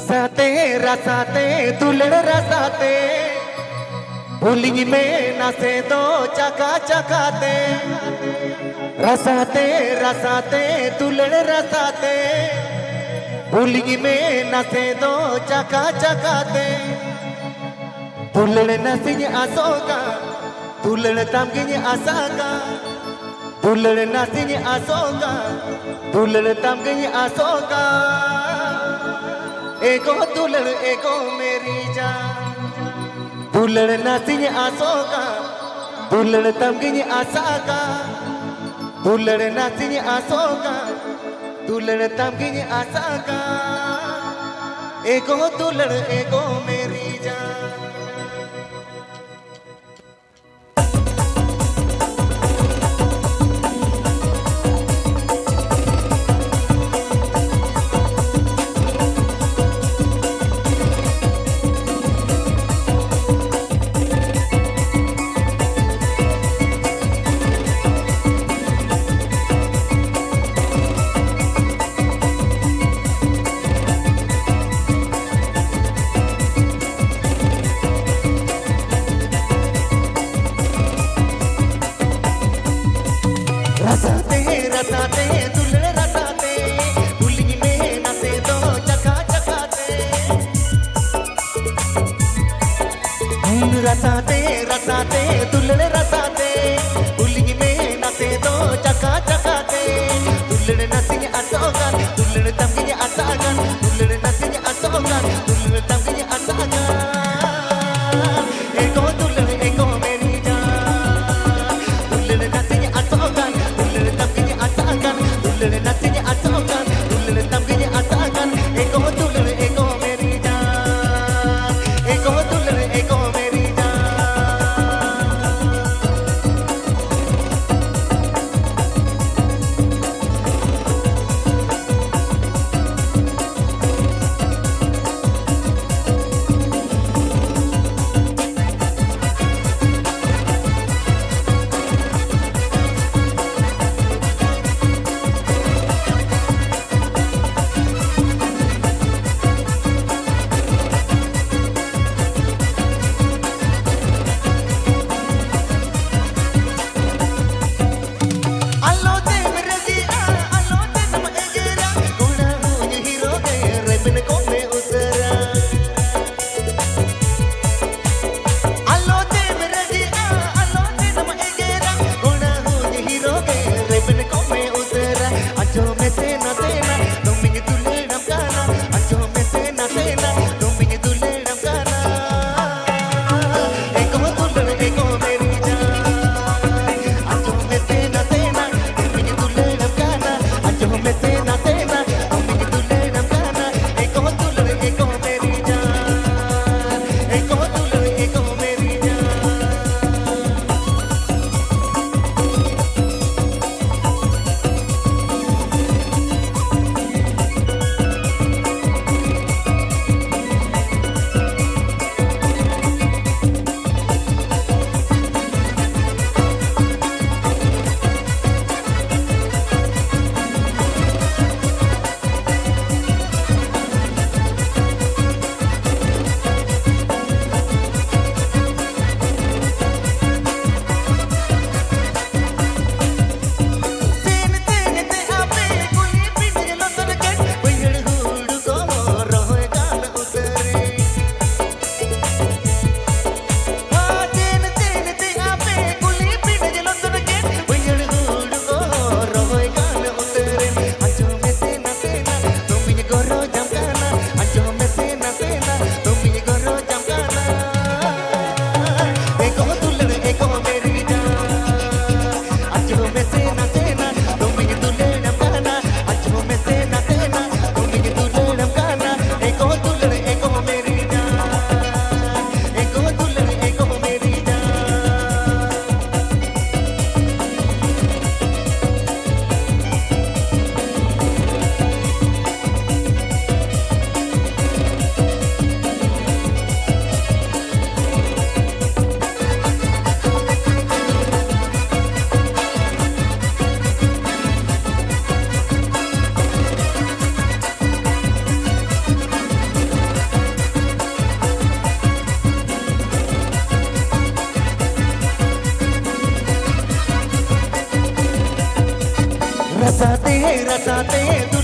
रसाते दुलड़ रसाते भूली में नसे दो चका चकाते रसाते दुलड़ रसाते भूली में नसे दो चका चकाते दुलड़ नसिंग आसोगा दुलड़ तमगिंग आसागा दुलड़ नसिंग आसोगा दुलड़ तमगिंग आसोगा एगो दुलड़ एगो मेरी जान दुलड़ नसिंग आसोगा दुलड़ तमगिंग आसागा दुलड़ नसिंग आसोगा दुलड़ तमगिंग आसागा एगो दुलड़ एगो मेरी जान रसाते दुलड़ रसाते भूली में नसे दो चका चकाते रसाते दुलड़ रसाते भूली में नसे दो चका चकाते दुलड़ नसिंग आसोगा दुलड़ तमगिंग आसागा दुलड़ नसिंग आसोगा दुलड़ तमगिंग आसागा एगो दुलड़ एगो मेरी जान दुलड़ नसिंग आसोगा दुलड़ तमगिंग दुलड़ नसिंग आसोगा दुलड़ तमगिंग आसागा एगो दुलड़ एगो मेरी जान एगो दुलड़ एगो मेरी जान साथे